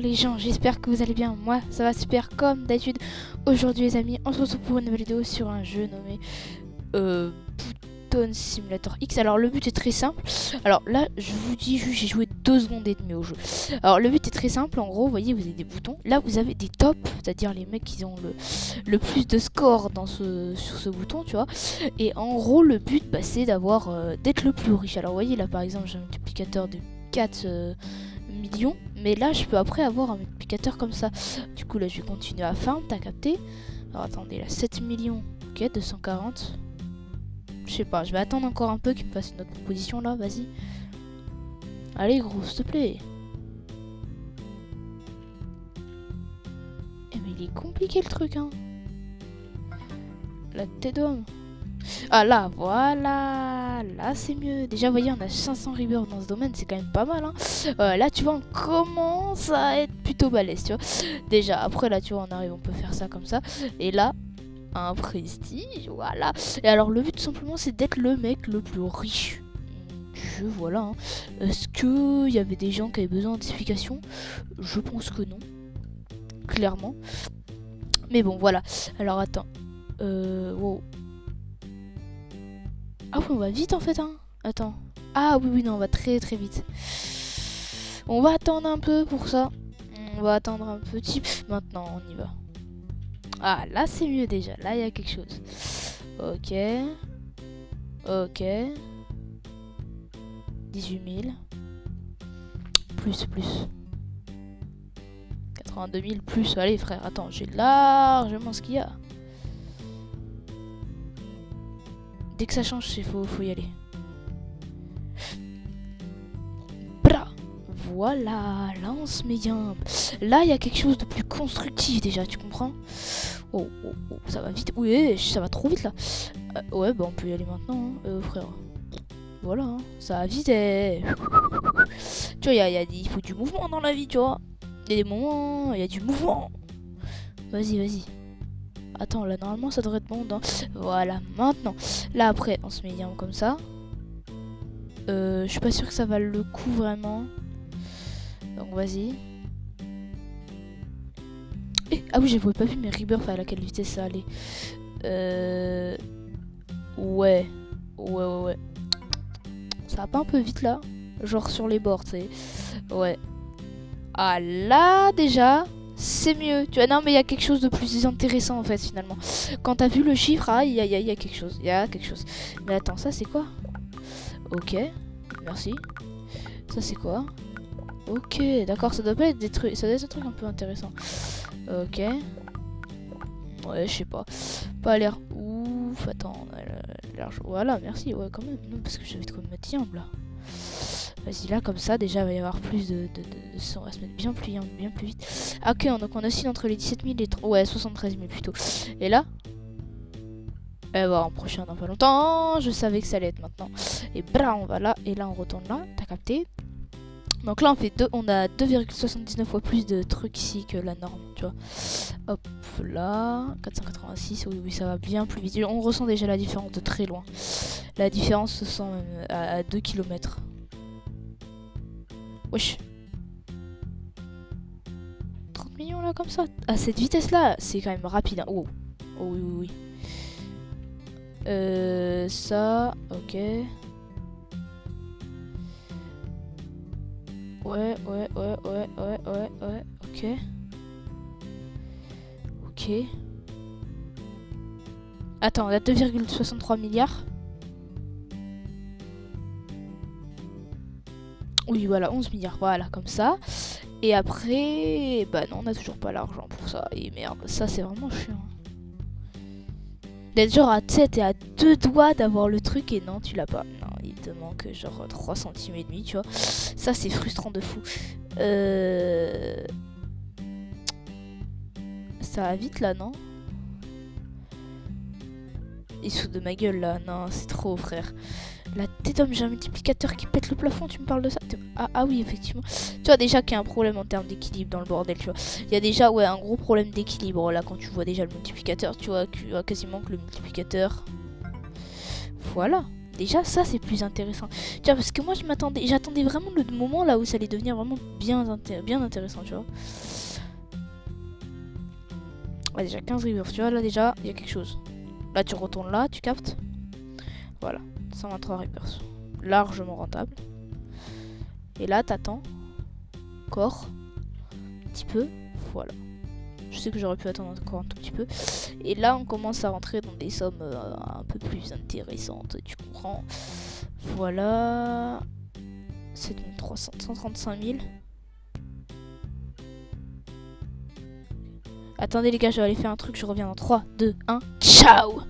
les gens, j'espère que vous allez bien. Moi ça va super comme d'habitude. Aujourd'hui les amis, on se retrouve pour une nouvelle vidéo sur un jeu nommé Button Simulator X. Alors le but est très simple. Alors là je vous dis juste, j'ai joué 2 secondes et demie au jeu. Alors le but est très simple, en gros vous voyez vous avez des boutons. Là vous avez des tops, c'est-à-dire les mecs qui ont le plus de score dans sur ce bouton, tu vois. Et en gros le but c'est d'avoir d'être le plus riche. Alors vous voyez là par exemple j'ai un multiplicateur de 4 millions, mais là je peux après avoir un multiplicateur comme ça. Du coup là je vais continuer à farm, t'as capté. Alors attendez, là 7 millions, ok, 240. Je sais pas, je vais attendre encore un peu qu'il me fasse une autre proposition là, vas-y. Allez gros, s'il te plaît. Eh mais il est compliqué le truc hein. La tête d'homme. Ah là, voilà, là c'est mieux. Déjà, vous voyez, on a 500 rebirths dans ce domaine, c'est quand même pas mal. Hein. Là, tu vois, on commence à être plutôt balèze, tu vois. Déjà, après, là, tu vois, on arrive, on peut faire ça comme ça. Et là, un prestige, voilà. Et alors, le but, tout simplement, c'est d'être le mec le plus riche du jeu, voilà. Hein. Est-ce qu'il y avait des gens qui avaient besoin d'explications? Je pense que non, clairement. Mais bon, voilà. Alors, attends. Wow. Ah oui, on va vite en fait, hein. Attends. Ah oui, non, on va très très vite. On va attendre un peu pour ça. On va attendre un petit... Maintenant, on y va. Ah, là c'est mieux déjà. Là, il y a quelque chose. Ok. Ok. 18 000. Plus. 82 000 plus. Allez frère, attends, j'ai largement ce qu'il y a. Dès que ça change, il faut y aller. Voilà, là on se met bien. Là il y a quelque chose de plus constructif déjà, tu comprends? Oh, ça va vite. Oui, ça va trop vite là. Ouais, bah on peut y aller maintenant, hein, frère. Voilà, hein, ça va vite. Tu vois, il faut du mouvement dans la vie, tu vois. Il y a des moments, il y a du mouvement. Vas-y. Attends, là normalement ça devrait être bon. Voilà, maintenant. Là après, on se met bien comme ça. Je suis pas sûre que ça vaille le coup vraiment. Donc vas-y. Ah oui, j'avais pas vu mes rebirths à laquelle vitesse ça allait. Ouais. Ça va pas un peu vite là? Genre sur les bords, tu sais. Ouais. Ah là déjà, c'est mieux. Tu vois, non mais il y a quelque chose de plus intéressant en fait finalement. Quand t'as vu le chiffre, ah il y a quelque chose. Il y a quelque chose. Mais attends, ça c'est quoi? Ok. Merci. Ça c'est quoi? Ok, d'accord, ça doit pas être des trucs, ça doit être un truc un peu intéressant. Ok. Ouais, je sais pas. Pas l'air ouf. Attends, voilà, merci. Ouais, quand même. Non, parce que j'avais de quoi me mettre diable là. Vas-y, là, comme ça, déjà, il va y avoir plus de on va se mettre bien plus vite. Ah, ok, donc on oscille entre les 17 000 et ouais, 73 000 plutôt. Et là, elle va en prochain dans pas longtemps. Je savais que ça allait être maintenant. Et bra, on va là. Et là, on retourne là. T'as capté? Donc là on a 2,79 fois plus de trucs ici que la norme, tu vois. Hop là, 486, oui ça va bien plus vite. On ressent déjà la différence de très loin. La différence se sent même à 2 km. Wesh. 30 millions là comme ça. À cette vitesse là, c'est quand même rapide. Hein. Oh oui. Ça, ok. Ouais, ok. Attends, on a 2,63 milliards. Oui, voilà, 11 milliards, voilà, comme ça. Et après, bah non, on a toujours pas l'argent pour ça. Et merde, ça c'est vraiment chiant. D'être genre à tête et à 2 doigts d'avoir le truc et non, tu l'as pas. Non, il te manque genre 3 centimes et demi, tu vois. Ça c'est frustrant de fou. Ça va vite là, non? Il se fout de ma gueule là, non, c'est trop frère. La tête d'homme, j'ai un multiplicateur qui pète le plafond, tu me parles de ça? Ah oui, effectivement. Tu vois déjà qu'il y a un problème en termes d'équilibre dans le bordel, tu vois. Il y a déjà un gros problème d'équilibre là quand tu vois déjà le multiplicateur, tu vois quasiment que le multiplicateur. Voilà. Déjà, ça, c'est plus intéressant. Tu vois, parce que moi, j'attendais vraiment le moment là où ça allait devenir vraiment bien intéressant, tu vois. Ouais, déjà 15 rivers, tu vois, là déjà, il y a quelque chose. Là, tu retournes là, tu captes. Voilà, 123 rivers. Largement rentable. Et là, t'attends. Encore. Un petit peu. Voilà. Je sais que j'aurais pu attendre encore un tout petit peu. Et là, on commence à rentrer dans des sommes un peu plus intéressantes, tu comprends. Voilà. C'est donc 135 000. Attendez les gars, je vais aller faire un truc, je reviens dans 3, 2, 1. Ciao!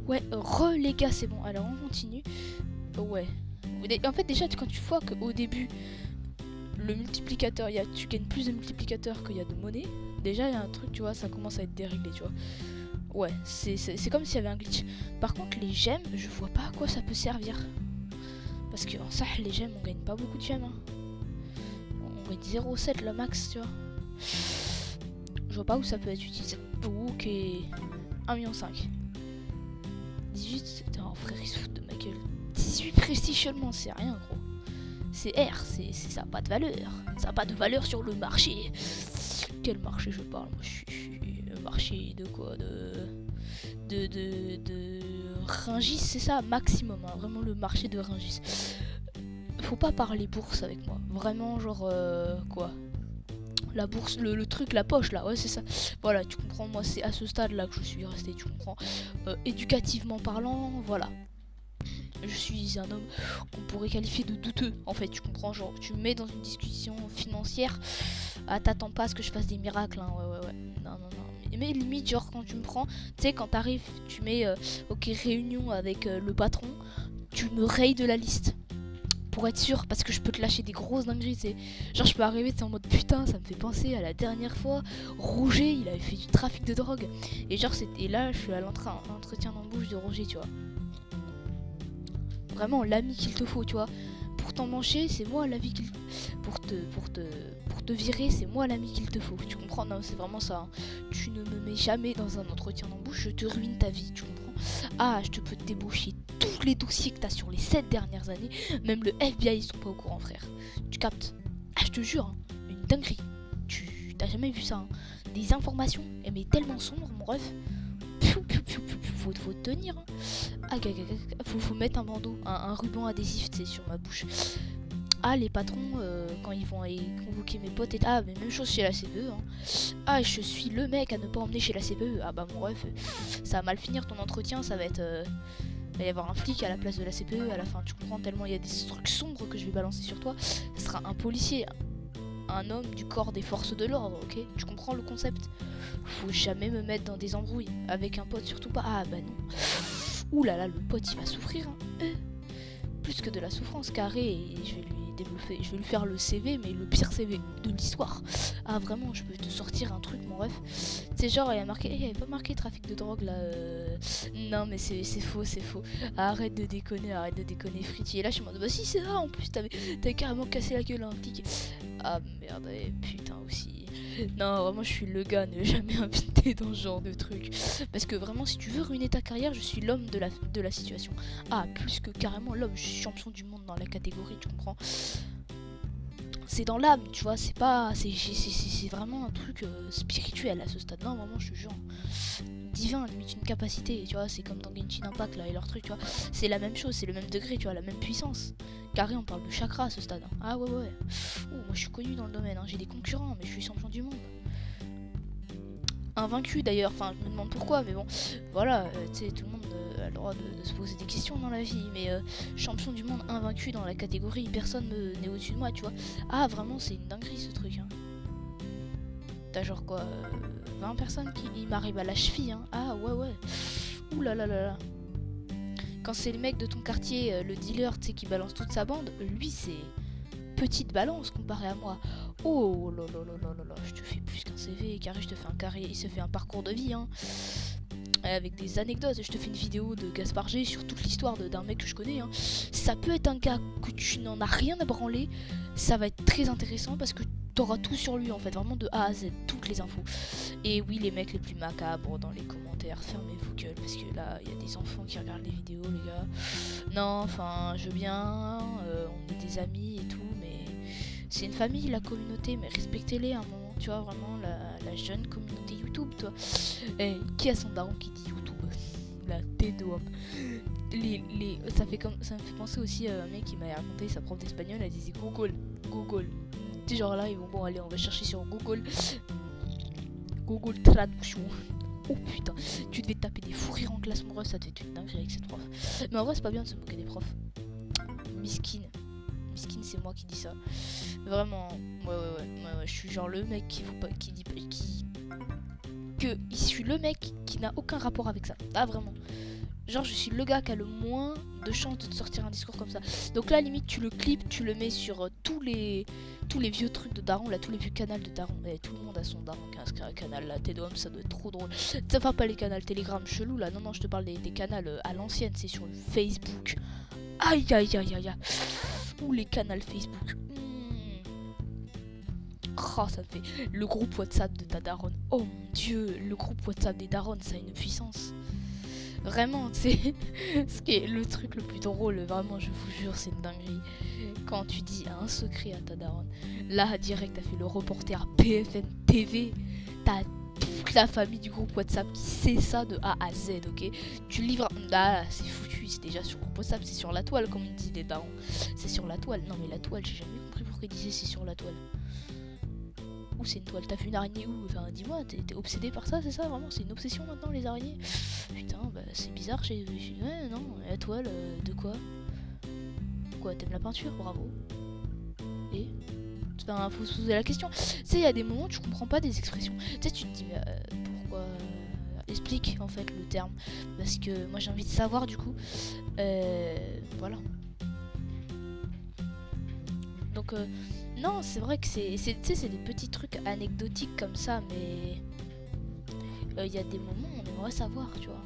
Ouais, les gars, c'est bon. Alors, on continue. Ouais. En fait, déjà, quand tu vois qu'au début, le multiplicateur, tu gagnes plus de multiplicateurs qu'il y a de monnaie. Déjà, il y a un truc, tu vois, ça commence à être déréglé, tu vois. Ouais, c'est comme s'il y avait un glitch. Par contre, les gemmes, je vois pas à quoi ça peut servir. Parce que en ça, les gemmes, on gagne pas beaucoup de gemmes. Hein. On gagne 0,7 le max, tu vois. Je vois pas où ça peut être utilisé. Ok. 1,5 million. 18, oh frère, ils se foutent de ma gueule. 18 prestige seulement, c'est rien, gros. C'est R, ça n'a pas de valeur. Ça n'a pas de valeur sur le marché. Quel marché je parle? Moi, je suis le marché de quoi? De Rungis, c'est ça, maximum. Hein, vraiment le marché de Rungis. Faut pas parler bourse avec moi. Vraiment, genre, quoi? La bourse, le truc, la poche là, ouais c'est ça. Voilà, tu comprends, moi c'est à ce stade là que je suis resté, tu comprends. Éducativement parlant, voilà. Je suis un homme qu'on pourrait qualifier de douteux, en fait, tu comprends, genre tu me mets dans une discussion financière, t'attends pas à ce que je fasse des miracles, hein, ouais. Non. Mais limite, genre quand tu me prends, tu sais, quand t'arrives, tu mets, ok, réunion avec le patron, tu me rayes de la liste. Pour être sûr, parce que je peux te lâcher des grosses dingueries, c'est genre je peux arriver en mode putain, ça me fait penser à la dernière fois, Roger, il avait fait du trafic de drogue, et genre et là je suis à l'entretien d'embauche de Roger, tu vois. Vraiment l'ami qu'il te faut, tu vois. Pour t'embaucher, c'est moi l'ami qu'il pour te virer, c'est moi l'ami qu'il te faut. Tu comprends? Non, c'est vraiment ça. Hein. Tu ne me mets jamais dans un entretien d'embauche, je te ruine ta vie, tu comprends? Ah, je te peux te débaucher tous les dossiers que t'as sur les 7 dernières années. Même le FBI, ils sont pas au courant, frère. Tu captes? Ah, je te jure, hein, une dinguerie. Tu t'as jamais vu ça, hein. Des informations, mais tellement sombres, mon ref. Faut tenir. Hein. Ah, faut mettre un bandeau, un ruban adhésif, c'est sur ma bouche. Ah, les patrons, quand ils vont aller convoquer mes potes, ah, mais même chose chez la CPE. Hein. Ah, je suis le mec à ne pas emmener chez la CPE. Ah, bah, mon ref, ça va mal finir ton entretien, ça va être. Il va y avoir un flic à la place de la CPE à la fin, tu comprends, tellement il y a des trucs sombres que je vais balancer sur toi. Ce sera un policier, un homme du corps des forces de l'ordre, ok? Tu comprends le concept? Faut jamais me mettre dans des embrouilles. Avec un pote, surtout pas. Ah, bah non. Ouh là là, le pote, il va souffrir. Hein. Plus que de la souffrance, carré, et je vais lui faire le CV, mais le pire CV de l'histoire. Ah vraiment, je peux te sortir un truc, mon ref. C'est genre, il y avait pas marqué trafic de drogue là. Non mais c'est faux. Arrête de déconner, Fritty. Et là je suis en mode, bah si c'est ça, en plus t'avais carrément cassé la gueule à un flic. Ah merde, putain aussi. Non, vraiment, je suis le gars, ne jamais invité dans ce genre de truc. Parce que vraiment, si tu veux ruiner ta carrière, je suis l'homme de la situation. Ah, plus que carrément l'homme, je suis champion du monde dans la catégorie, tu comprends? C'est dans l'âme, tu vois, c'est pas. C'est vraiment un truc spirituel à ce stade. Non, vraiment, je te jure. Divin, limite une capacité, tu vois, c'est comme dans Genshin Impact là et leur truc, tu vois. C'est la même chose, c'est le même degré, tu vois, la même puissance. Carré, on parle de chakra à ce stade. Hein. Ah ouais. Ouh, moi je suis connu dans le domaine, hein. J'ai des concurrents, mais je suis champion du monde. Invaincu d'ailleurs, enfin je me demande pourquoi, mais bon, voilà, tu sais, tout le monde a le droit de se poser des questions dans la vie, mais champion du monde invaincu dans la catégorie, personne n'est au-dessus de moi, tu vois. Ah vraiment, c'est une dinguerie ce truc, hein. T'as genre quoi, 20 personnes qui m'arrivent à la cheville, hein. Ah ouais. Ouh là là là là. Quand c'est le mec de ton quartier, le dealer, tu sais, qui balance toute sa bande, lui c'est petite balance comparé à moi. Oh là là là là là là, je te fais plus qu'un CV, carré, je te fais un carré, il se fait un parcours de vie, hein. Avec des anecdotes, je te fais une vidéo de Gaspard G sur toute l'histoire d'un mec que je connais, hein. Ça peut être un gars que tu n'en as rien à branler, ça va être très intéressant parce que t'auras tout sur lui en fait, vraiment de A à Z, toutes les infos. Et oui, les mecs les plus macabres dans les commentaires, fermez-vous gueule parce que là, il y a des enfants qui regardent les vidéos, les gars. Non, enfin, je veux bien, on est des amis et tout, mais c'est une famille, la communauté, mais respectez-les à un moment, tu vois, vraiment, la jeune communauté YouTube, toi. Et qui a son daron qui dit YouTube? La tête de homme. Ça me fait penser aussi à un mec qui m'a raconté, sa prof d'espagnol, elle disait Google. Tu sais, genre là, ils vont, bon, allez, on va chercher sur Google. Google Traduction. Oh putain, tu devais taper des fous rires en classe, mon ref, ça devait être une dinguerie avec cette prof. Mais en vrai, c'est pas bien de se moquer des profs. Miskin, c'est moi qui dis ça. Vraiment, ouais, je suis genre le mec qui je suis le mec qui n'a aucun rapport avec ça. Ah vraiment. Genre je suis le gars qui a le moins de chance de te sortir un discours comme ça. Donc là limite tu le clips, tu le mets sur tous les vieux trucs de daron, là tous les vieux canals de daron. Et tout le monde a son daron qui a inscrit un canal là, T2M, ça doit être trop drôle. Ça va pas les canals Telegram chelou là, non je te parle des canals à l'ancienne, c'est sur le Facebook. Aïe. Ou les canals Facebook. Oh, ça me fait le groupe WhatsApp de ta daronne. Oh mon dieu, le groupe WhatsApp des daronnes, ça a une puissance. Vraiment, c'est ce qui est le truc le plus drôle, vraiment, je vous jure, c'est une dinguerie. Quand tu dis un secret à ta daronne, là, direct, t'as fait le reporter BFM TV, t'as toute la famille du groupe WhatsApp qui sait ça de A à Z, ok? Tu livres... Ah, c'est foutu, c'est déjà sur le groupe WhatsApp, c'est sur la toile, comme on dit des darons. C'est sur la toile. Non, mais la toile, j'ai jamais compris pourquoi ils disaient c'est sur la toile. Où c'est une toile? T'as vu une araignée où? Enfin, dis-moi, t'es obsédé par ça, c'est ça? Vraiment, c'est une obsession maintenant, les araignées? Putain, bah c'est bizarre, ouais, non, la toile, de quoi? Quoi, t'aimes la peinture? Bravo. Et? Enfin, faut se poser la question. Tu sais, il y a des moments où tu comprends pas des expressions. Tu sais, tu te dis, mais pourquoi... Explique, en fait, le terme. Parce que moi, j'ai envie de savoir, du coup. Voilà. Donc, non, c'est vrai que c'est des petits trucs anecdotiques comme ça, mais il y a des moments où on aimerait savoir, tu vois.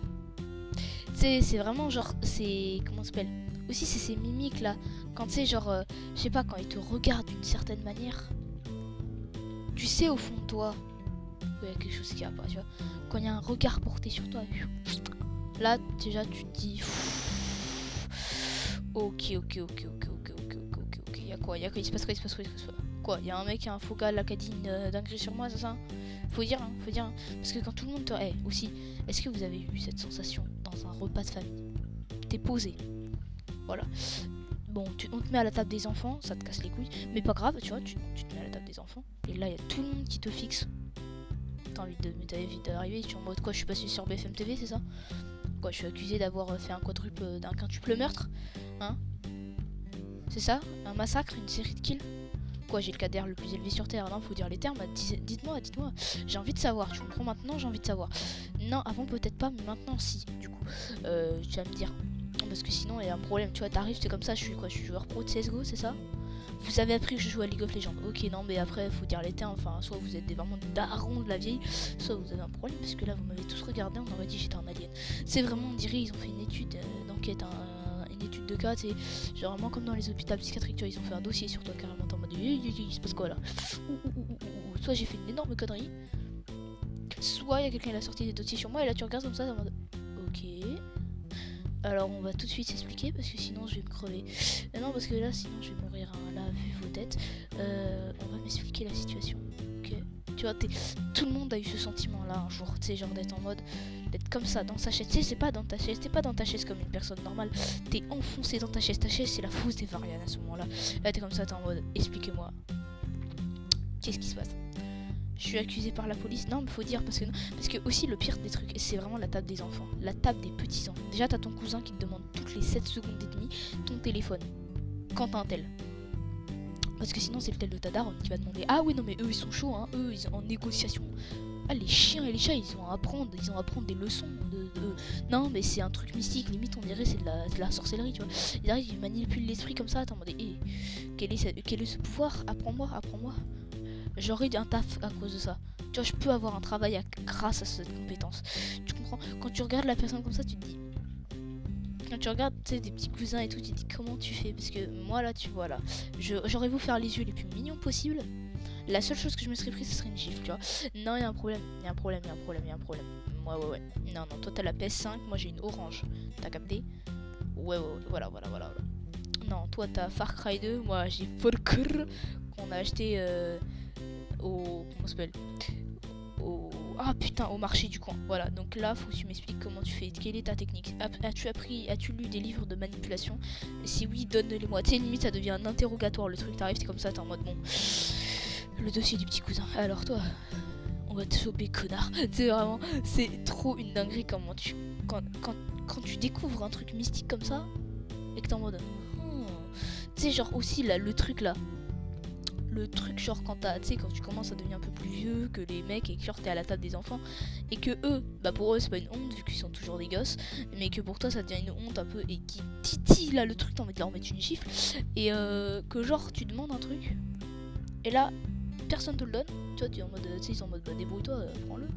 C'est vraiment genre, c'est, comment ça s'appelle? Aussi, c'est ces mimiques là, quand tu sais, genre, je sais pas, quand ils te regardent d'une certaine manière, tu sais au fond de toi, il y a quelque chose qui va pas, tu vois. Quand il y a un regard porté sur toi, là, déjà, tu te dis, ok. Y'a quoi, il se passe quoi, il y a un mec qui a un faux gars là qui a dit une dinguerie sur moi, c'est ça? Faut dire. Parce que quand tout le monde te... aussi, est-ce que vous avez eu cette sensation dans un repas de famille? T'es posé. Voilà. Bon, on te met à la table des enfants, ça te casse les couilles. Mais pas grave, tu vois, tu te mets à la table des enfants. Et là, il y a tout le monde qui te fixe. T'as envie d'arriver, tu es en mode quoi, je suis passé sur BFM TV, c'est ça? Quoi, je suis accusé d'avoir fait un quintuple meurtre? Hein? C'est ça? Un massacre? Une série de kills? Quoi, j'ai le KDR le plus élevé sur Terre? Non, faut dire les termes. Dites-moi. J'ai envie de savoir. Tu comprends maintenant? J'ai envie de savoir. Non, avant peut-être pas, mais maintenant si. Du coup, tu vas me dire. Parce que sinon, il y a un problème. Tu vois, t'arrives, c'est comme ça. Je suis joueur pro de CSGO, c'est ça? Vous avez appris que je joue à League of Legends. Ok, non, mais après, faut dire les termes. Enfin, soit vous êtes vraiment des darons de la vieille, soit vous avez un problème. Parce que là, vous m'avez tous regardé, on aurait dit que j'étais un alien. C'est vraiment, on dirait, ils ont fait une étude d'enquête, une étude de cas, c'est genre vraiment comme dans les hôpitaux psychiatriques, tu vois, ils ont fait un dossier sur toi carrément en mode il se passe quoi là? Soit j'ai fait une énorme connerie, soit il y a quelqu'un qui a sorti des dossiers sur moi et là tu regardes comme ça en mode ok. Alors on va tout de suite s'expliquer parce que sinon je vais me crever. Non parce que là sinon je vais mourir, hein. Là vu vos têtes, on va m'expliquer la situation. Ok, tu Tu vois, tout le monde a eu ce sentiment-là un jour, tu sais, genre d'être en mode, d'être comme ça dans sa chaise. Tu sais, c'est pas dans ta chaise, t'es pas dans ta chaise comme une personne normale, t'es enfoncé dans ta chaise c'est la fosse des Varian à ce moment-là. Là, t'es comme ça, t'es en mode, expliquez-moi, qu'est-ce qui se passe? Je suis accusé par la police. Non, mais faut dire parce que aussi le pire des trucs, c'est vraiment la table des enfants, la table des petits enfants. Déjà, t'as ton cousin qui te demande toutes les 7 secondes et demie ton téléphone quand t'as un tel. Parce que sinon, c'est le tel de ta daronne qui va demander. Ah oui, non, mais eux ils sont chauds, hein. Eux ils sont en négociation. Ah, les chiens et les chats, ils ont à apprendre des leçons. Non, mais c'est un truc mystique. Limite, on dirait c'est de la sorcellerie, tu vois. Ils arrivent, ils manipulent l'esprit comme ça. T'es en mode, quel est ce pouvoir? Apprends-moi. J'aurai un taf à cause de ça. Tu vois, je peux avoir un travail grâce à cette compétence. Tu comprends? Quand tu regardes la personne comme ça, tu te dis... Quand tu regardes, tu sais, des petits cousins et tout, tu te dis comment tu fais? Parce que moi, là, tu vois, là, j'aurais voulu faire les yeux les plus mignons possibles. La seule chose que je me serais pris, ce serait une gifle, tu vois. Non, il y a un problème. Ouais. Non, toi, t'as la PS5, moi, j'ai une orange. T'as capté? Ouais, voilà. Non, toi, t'as Far Cry 2, moi, j'ai Falker, qu'on a acheté... comment ça s'appelle, au marché du coin. Voilà, donc là faut que tu m'expliques comment tu fais, quelle est ta technique. As-tu lu des livres de manipulation? Si oui, donne-les-moi. Tu sais, limite ça devient un interrogatoire, le truc, t'arrives, t'es comme ça, t'es en mode bon, le dossier du petit cousin. Alors toi, on va te choper, connard. C'est vraiment, c'est trop une dinguerie comment quand tu découvres un truc mystique comme ça et que t'es en mode tu sais, genre aussi là, le truc genre quand tu commences à devenir un peu plus vieux que les mecs et que genre t'es à la table des enfants et que eux, bah pour eux c'est pas une honte vu qu'ils sont toujours des gosses, mais que pour toi ça devient une honte un peu et qui titille là le truc, t'as envie de leur mettre une gifle et que genre tu demandes un truc et là personne te le donne, tu vois, tu es en mode, tu sais, ils sont en mode bah débrouille-toi, prends-le,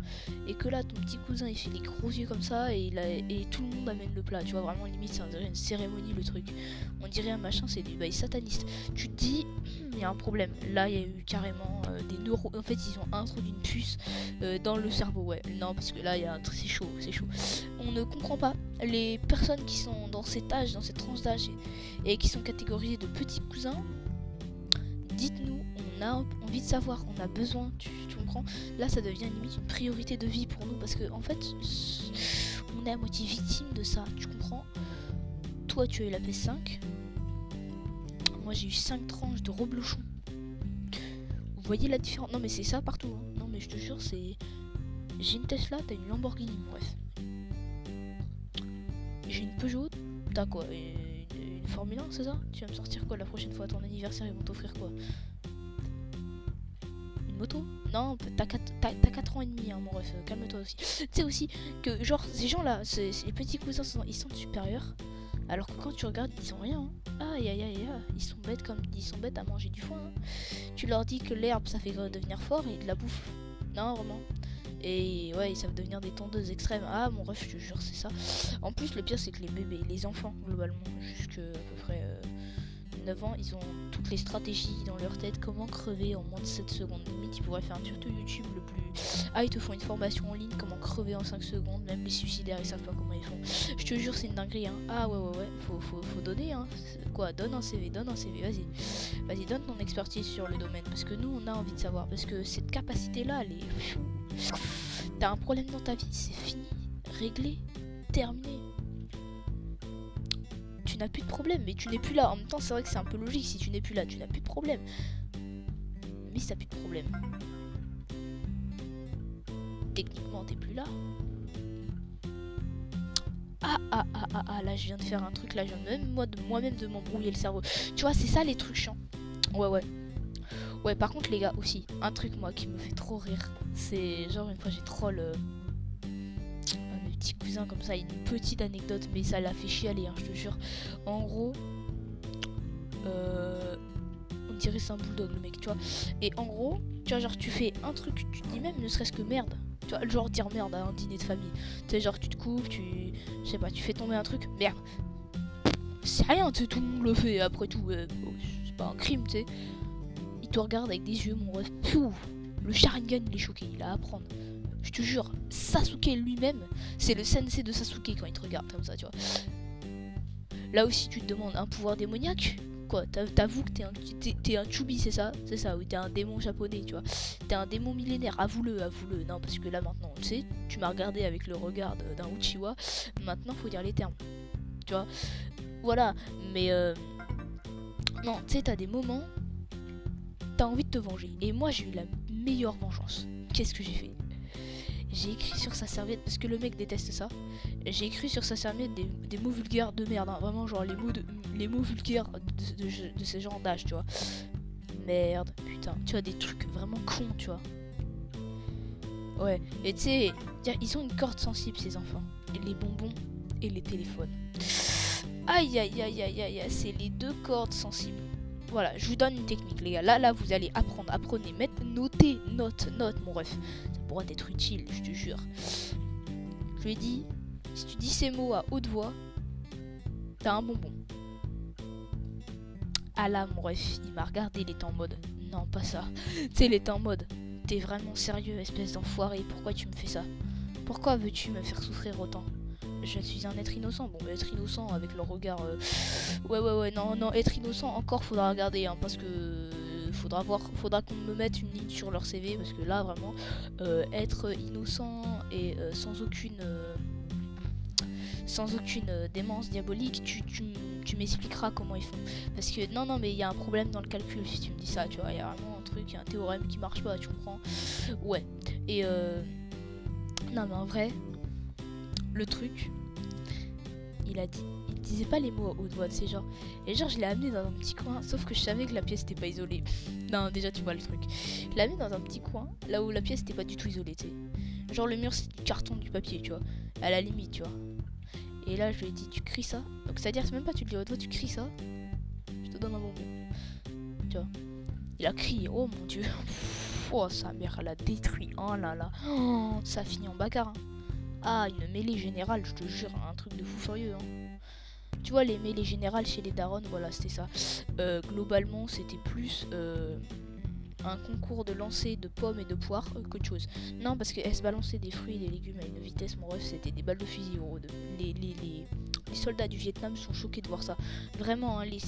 et que là ton petit cousin il fait les gros yeux comme ça et tout le monde amène le plat, tu vois, vraiment limite c'est une cérémonie le truc, on dirait un machin, c'est du bail sataniste, tu te dis il y a un problème, là il y a eu carrément des neurones, en fait ils ont introduit une puce dans le cerveau, ouais, non parce que là il y a un truc, c'est chaud, on ne comprend pas les personnes qui sont dans cet âge, dans cette tranche d'âge et qui sont catégorisées de petits cousins. Dites-nous, on a envie de savoir, on a besoin, tu comprends? Là, ça devient limite une priorité de vie pour nous parce que en fait, on est à moitié victime de ça, tu comprends? Toi, tu as eu la PS5, moi j'ai eu 5 tranches de reblochon. Vous voyez la différence? Non mais c'est ça partout, hein. Non mais je te jure, c'est... J'ai une Tesla, t'as une Lamborghini, bref. J'ai une Peugeot, t'as quoi? Une Formule 1, c'est ça? Tu vas me sortir quoi la prochaine fois à ton anniversaire? Ils vont t'offrir quoi? Une moto? Non, t'as 4 ans et demi, hein, mon ref, calme-toi aussi. Tu sais aussi que genre ces gens là, les petits cousins, ils sont supérieurs, alors que quand tu regardes, ils ont rien, hein. Aïe, ils sont bêtes à manger du foin, hein. Tu leur dis que l'herbe ça fait devenir fort et de la bouffe. Non, vraiment. Et ouais, ils savent devenir des tondeuses extrêmes. Ah, mon ref, je te jure, c'est ça. En plus, le pire, c'est que les bébés, les enfants, globalement, jusqu'à à peu près 9 ans, ils ont toutes les stratégies dans leur tête. Comment crever en moins de 7 secondes. Limite, ils pourraient faire un tuto YouTube le plus... Ah, ils te font une formation en ligne, comment crever en 5 secondes. Même les suicidaires, ils savent pas comment ils font. Je te jure, c'est une dinguerie, hein. Ah, ouais, faut donner, hein. Quoi, donne un CV, vas-y, donne ton expertise sur le domaine. Parce que nous, on a envie de savoir. Parce que cette capacité-là, elle est... T'as un problème dans ta vie, c'est fini, réglé, terminé. Tu n'as plus de problème, mais tu n'es plus là. En même temps, c'est vrai que c'est un peu logique, si tu n'es plus là, tu n'as plus de problème. Mais si t'as plus de problème, techniquement, t'es plus là. Là, je viens de faire un truc, là, je viens moi-même de m'embrouiller le cerveau. Tu vois, c'est ça les trucs chiants. Ouais. Ouais, par contre, les gars, aussi, un truc, moi, qui me fait trop rire, c'est genre, une fois, j'ai troll un de mes petits cousins, comme ça, une petite anecdote, mais ça l'a fait chialer, hein, je te jure. En gros, on dirait c'est un bulldog, le mec, tu vois. Et en gros, tu vois, genre, tu fais un truc, tu te dis même, ne serait-ce que merde. Tu vois, genre, dire merde à un dîner de famille. Tu sais, genre, tu te coupes, je sais pas, tu fais tomber un truc, merde. C'est rien, tu sais, tout le monde le fait, après tout, c'est pas un crime, tu sais. Il te regarde avec des yeux, mon ref. Le Sharingan, il est choqué, il a à apprendre. Je te jure, Sasuke lui-même, c'est le sensei de Sasuke quand il te regarde comme ça, tu vois. Là aussi, tu te demandes un pouvoir démoniaque. Quoi, t'avoues que t'es un choubi, c'est ça? C'est ça, oui, t'es un démon japonais, tu vois. T'es un démon millénaire, avoue-le, avoue-le. Non, parce que là maintenant, tu sais, tu m'as regardé avec le regard d'un Uchiwa. Maintenant, faut dire les termes, tu vois. Voilà, mais non, tu sais, t'as des moments, t'as envie de te venger. Et moi, j'ai eu la meilleure vengeance. Qu'est-ce que j'ai fait? J'ai écrit sur sa serviette, parce que le mec déteste ça. J'ai écrit sur sa serviette des mots vulgaires de merde, hein, vraiment genre les mots vulgaires de ces gens d'âge, tu vois. Merde, putain, tu vois, des trucs vraiment cons, tu vois. Ouais, et tu sais, ils ont une corde sensible, ces enfants. Et les bonbons et les téléphones. Aïe, aïe, aïe, aïe, aïe, aïe, c'est les deux cordes sensibles. Voilà, je vous donne une technique, les gars. Là, vous allez apprendre, apprenez, notez, note, mon ref. Ça pourra être utile, je te jure. Je lui ai dit, si tu dis ces mots à haute voix, t'as un bonbon. Ah là, mon ref, il m'a regardé, il était en mode, non, pas ça. Tu sais, il était en mode, t'es vraiment sérieux, espèce d'enfoiré, pourquoi tu me fais ça? Pourquoi veux-tu me faire souffrir autant? Je suis un être innocent. Bon, être innocent avec le regard... Ouais, non, être innocent, encore faudra regarder, hein, parce que... Faudra qu'on me mette une ligne sur leur CV, parce que là, vraiment, être innocent et sans aucune démence diabolique, tu m'expliqueras comment ils font. Parce que, non, mais il y a un problème dans le calcul, si tu me dis ça, tu vois, il y a vraiment un truc, il y a un théorème qui marche pas, tu comprends? Ouais, et non, mais en vrai... Le truc, il disait pas les mots à haute voix, c'est genre. Et genre, je l'ai amené dans un petit coin, sauf que je savais que la pièce était pas isolée. Non, déjà, tu vois le truc. Je l'ai amené dans un petit coin, là où la pièce était pas du tout isolée, tu sais. Genre, le mur, c'est du carton, du papier, tu vois. À la limite, tu vois. Et là, je lui ai dit, tu cries ça. Donc, c'est-à-dire, c'est même pas tu le dis à haute voix, tu cries ça. Je te donne un bonbon. Tu vois. Il a crié, oh mon dieu. Oh, sa mère, elle a détruit. Oh là là. Oh, ça a fini en bagarre, hein. Ah, une mêlée générale, je te jure, un truc de fou furieux, hein. Tu vois, les mêlées générales chez les darons, voilà, c'était ça. Globalement, c'était plus un concours de lancer de pommes et de poires qu'autre chose. Non, parce qu'elles se balançaient des fruits et des légumes à une vitesse, mon ref, c'était des balles de fusil. Les soldats du Vietnam sont choqués de voir ça. Vraiment, hein, les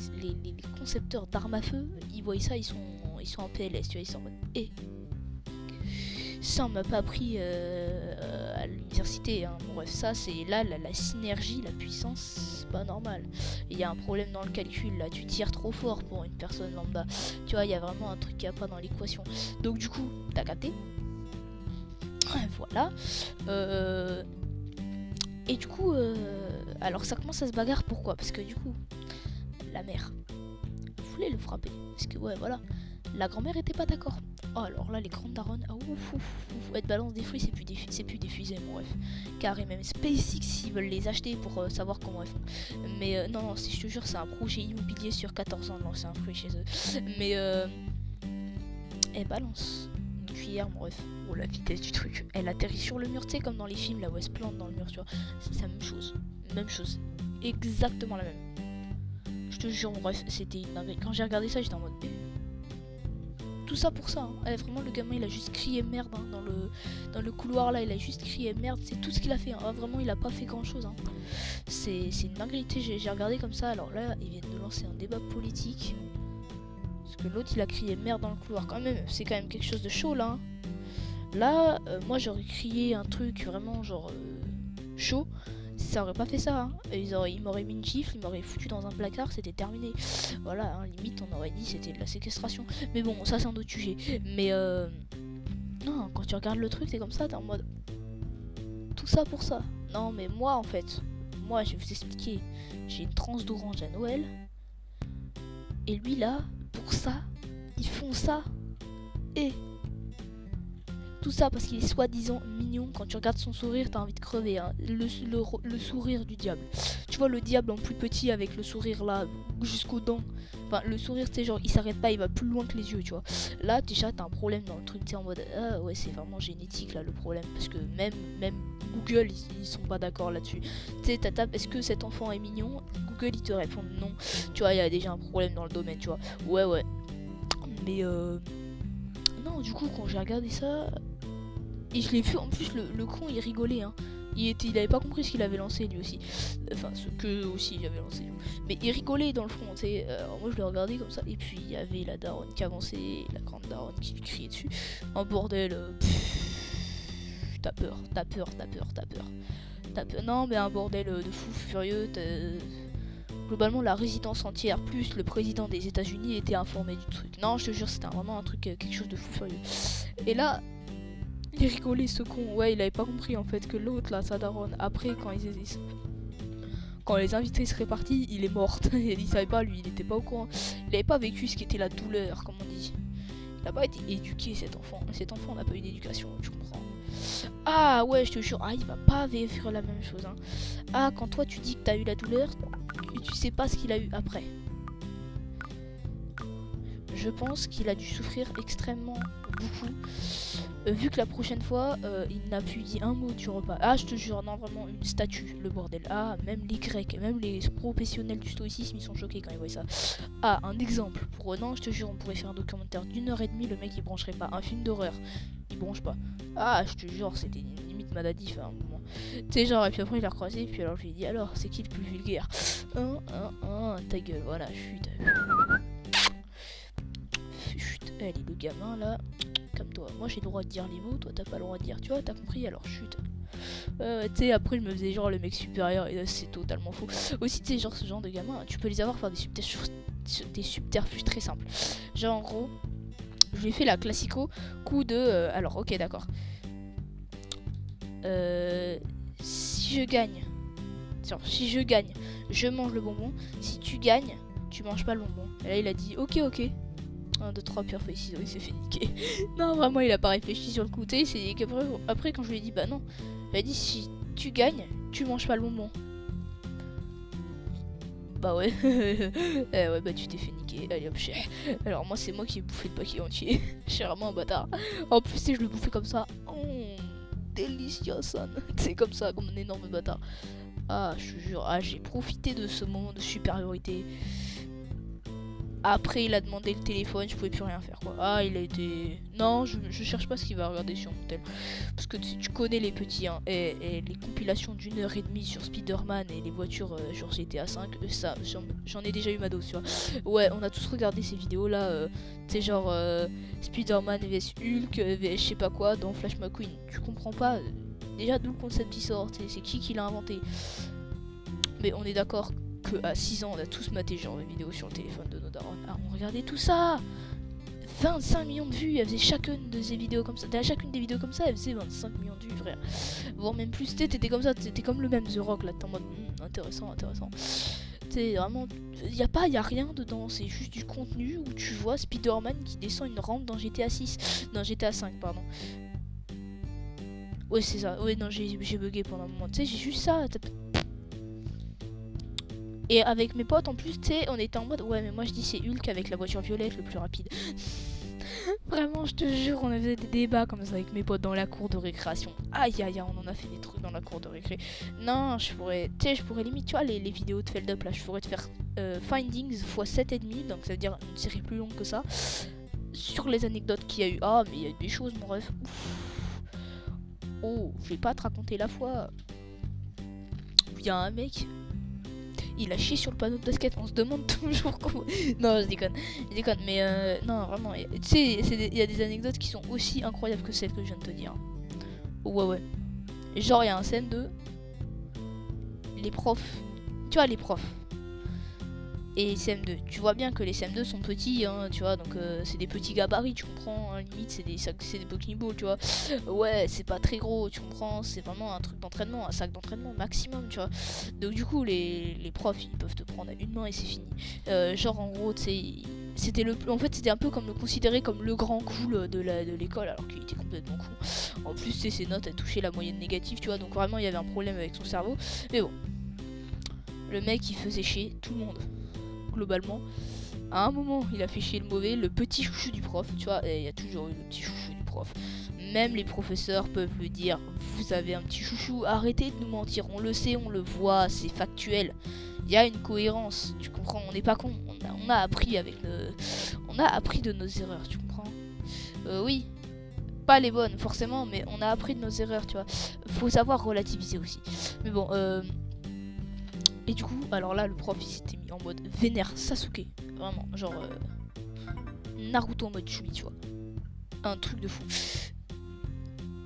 concepteurs d'armes à feu, ils voient ça, ils sont en PLS, tu vois, ils sont en mode... Ça, on m'a pas appris à l'université, hein. Bon, bref, ça, c'est là, la synergie, la puissance, c'est pas normal. Il y a un problème dans le calcul, là, tu tires trop fort pour une personne lambda. Tu vois, il y a vraiment un truc qui a pas dans l'équation. Donc, du coup, t'as capté. Voilà. Et du coup, alors ça commence à se bagarre, pourquoi? Parce que du coup, la mère voulait le frapper. Parce que, ouais, voilà. La grand-mère était pas d'accord. Oh, alors là, les grandes daronnes, elle te balance des fruits, c'est plus des fusées, mon ref. Car et même SpaceX, ils veulent les acheter pour savoir comment elles font. Mais non, je te jure, c'est un projet immobilier sur 14 ans de lancer un fruit chez eux. Mais elle balance une cuillère, mon ref. Oh, la vitesse du truc. Elle atterrit sur le mur, tu sais, comme dans les films, là où elle se plante dans le mur, tu vois. C'est la même chose. Même chose. Exactement la même. Je te jure, mon ref, c'était une dinguerie. Quand j'ai regardé ça, j'étais en mode... Tout ça pour ça, hein. Vraiment, le gamin, il a juste crié merde, hein, dans le couloir là, il a juste crié merde, c'est tout ce qu'il a fait, hein. Vraiment, il a pas fait grand chose, hein. C'est une dinguerie. J'ai regardé comme ça. Alors là, ils viennent de lancer un débat politique parce que l'autre, il a crié merde dans le couloir. Quand même, c'est quand même quelque chose de chaud là, hein. Là, moi, j'aurais crié un truc vraiment genre chaud. Ça aurait pas fait ça, hein. Il m'aurait mis une gifle, il m'aurait foutu dans un placard, c'était terminé. Voilà, hein, limite on aurait dit c'était de la séquestration. Mais bon, ça c'est un autre sujet. Mais non, quand tu regardes le truc, t'es comme ça, t'es en mode... Tout ça pour ça. Non, mais moi en fait, je vais vous expliquer. J'ai une transe d'orange à Noël. Et lui là, pour ça, ils font ça. Et... tout ça parce qu'il est soi-disant mignon. Quand tu regardes son sourire, t'as envie de crever, hein. Le sourire du diable. Tu vois le diable en plus petit avec le sourire là jusqu'aux dents. Enfin, le sourire, c'est genre, il s'arrête pas, il va plus loin que les yeux, tu vois. Là, déjà, t'as un problème dans le truc, t'es en mode, ah ouais, c'est vraiment génétique là le problème. Parce que même Google, ils sont pas d'accord là-dessus. Tu sais, t'as tapé, est-ce que cet enfant est mignon? Google, ils te répondent non. Tu vois, il y a déjà un problème dans le domaine, tu vois. Ouais. Mais non, du coup, quand j'ai regardé ça, et je l'ai vu, en plus, le con, il rigolait, hein. il avait pas compris ce qu'il avait lancé lui aussi. Enfin, ce que aussi il avait lancé. Mais il rigolait dans le fond, tu sais. Alors moi je le regardais comme ça. Et puis il y avait la daronne qui avançait, la grande daronne qui lui criait dessus. Un bordel. T'as peur. Non, mais un bordel de fou furieux. Globalement, la résidence entière, plus le président des États-Unis était informé du truc. Non, je te jure, c'était vraiment un truc, quelque chose de fou furieux. Et là, il rigolait ce con. Ouais, il avait pas compris en fait que l'autre là, sa daronne, après quand les invités seraient partis, il est mort. Il savait pas, lui, il était pas au courant. Il avait pas vécu ce qu'était la douleur, comme on dit. Il a pas été éduqué, cet enfant. Cet enfant n'a pas eu d'éducation, tu comprends. Ah ouais, je te jure, il va pas faire la même chose. Hein. Ah, quand toi tu dis que t'as eu la douleur, tu sais pas ce qu'il a eu après. Je pense qu'il a dû souffrir extrêmement beaucoup. Vu que la prochaine fois, il n'a plus dit un mot du repas. Ah, je te jure, non, vraiment une statue, le bordel. Ah, même les Grecs, même les professionnels du stoïcisme, ils sont choqués quand ils voient ça. Ah, un exemple. Non, je te jure, on pourrait faire un documentaire d'1h30, le mec il brancherait pas. Un film d'horreur, il branche pas. Ah, je te jure, c'était une limite maladif à un moment. Tu sais, genre, et puis après il a recroisé, puis alors je lui ai dit, alors, c'est qui le plus vulgaire? Ta gueule, voilà, chut. Chut, allez, le gamin là. Comme toi, moi j'ai le droit de dire les mots, toi t'as pas le droit de dire, tu vois, t'as compris, alors chut. Tu sais, après je me faisais genre le mec supérieur et là c'est totalement faux. Aussi, tu sais, genre ce genre de gamin, tu peux les avoir par des subterfuges très simples. Genre en gros, je lui ai fait la classico coup de. Alors, ok, d'accord. Si je gagne, je mange le bonbon. Si tu gagnes, tu manges pas le bonbon. Et là il a dit ok. 1, 2, 3, puis après il s'est fait niquer. Non, vraiment, il a pas réfléchi sur le coup. Tu sais, c'est qu'après, quand je lui ai dit, bah non, il a dit, si tu gagnes, tu manges pas le bonbon. Bah ouais. Ouais, bah tu t'es fait niquer. Allez hop, alors moi, c'est moi qui ai bouffé le paquet entier. Je suis vraiment un bâtard. En plus, je le bouffais comme ça. Délicieux, son. C'est comme ça, comme un énorme bâtard. Ah, je te jure, j'ai profité de ce moment de supériorité. Après, il a demandé le téléphone, je pouvais plus rien faire quoi. Ah, il a été. Non, je cherche pas ce qu'il va regarder sur mon tel. Parce que tu connais les petits, hein. Et les compilations d'1h30 sur Spider-Man et les voitures sur GTA 5, ça, j'en ai déjà eu ma dose, tu vois. Ouais, on a tous regardé ces vidéos là. Tu sais, genre Spider-Man vs Hulk, vs je sais pas quoi, dans Flash McQueen. Tu comprends pas déjà d'où le concept il sort, c'est qui l'a inventé. Mais on est d'accord à 6 ans, on a tous maté genre des vidéos sur le téléphone de nos darons. Ah, on regardait tout ça. 25 millions de vues, elle faisait chacune de ces vidéos comme ça. Chacune des vidéos comme ça, elle faisait 25 millions de vues, frère. Voire même plus, t'étais comme ça, t'étais comme le même The Rock là, t'es en mode intéressant. T'sais, vraiment, y a rien dedans, c'est juste du contenu où tu vois Spider-Man qui descend une rampe dans GTA 6. Non, GTA 5, pardon. Ouais, c'est ça. Ouais, non, j'ai bugué pendant un moment. Tu sais, j'ai juste ça. Et avec mes potes en plus, tu sais, on était en mode ouais, mais moi je dis c'est Hulk avec la voiture violette le plus rapide. Vraiment, je te jure, on avait des débats comme ça avec mes potes dans la cour de récréation. Aïe, on en a fait des trucs dans la cour de récré. Non, je pourrais limite, tu vois, les vidéos de Feld Up là, je pourrais te faire Findings x 7,5, donc ça veut dire une série plus longue que ça. Sur les anecdotes qu'il y a eu. Ah, mais il y a eu des choses, mon ref. Oh, je vais pas te raconter la fois. Il y a un mec. Il a chié sur le panneau de basket, on se demande toujours comment. Non, je déconne, mais non, vraiment. Tu sais, il y a des anecdotes qui sont aussi incroyables que celles que je viens de te dire. Ouais. Genre, il y a un CM2, les profs, tu vois, les profs. Et CM2, tu vois bien que les CM2 sont petits, hein, tu vois, donc c'est des petits gabarits, tu comprends, hein, limite c'est des Pokéballs, tu vois. Ouais, c'est pas très gros, tu comprends, c'est vraiment un truc d'entraînement, un sac d'entraînement maximum, tu vois. Donc du coup, les profs, ils peuvent te prendre à une main et c'est fini. Genre en gros, tu sais, c'était un peu comme le considéré comme le grand cool de l'école, alors qu'il était complètement con. En plus, ses notes, elles touchaient la moyenne négative, tu vois, donc vraiment, il y avait un problème avec son cerveau. Mais bon, le mec, il faisait chier tout le monde. Globalement, à un moment il a fait chier le mauvais, le petit chouchou du prof, tu vois, et il y a toujours eu le petit chouchou du prof. Même les professeurs peuvent le dire, vous avez un petit chouchou, arrêtez de nous mentir, on le sait, on le voit, c'est factuel. Il y a une cohérence, tu comprends, on n'est pas con, on a appris de nos erreurs, tu comprends. Oui, pas les bonnes forcément, mais on a appris de nos erreurs, tu vois. Faut savoir relativiser aussi. Mais bon, et du coup, alors là, le prof il s'était mis en mode vénère Sasuke, vraiment, genre Naruto en mode Chumi, tu vois. Un truc de fou.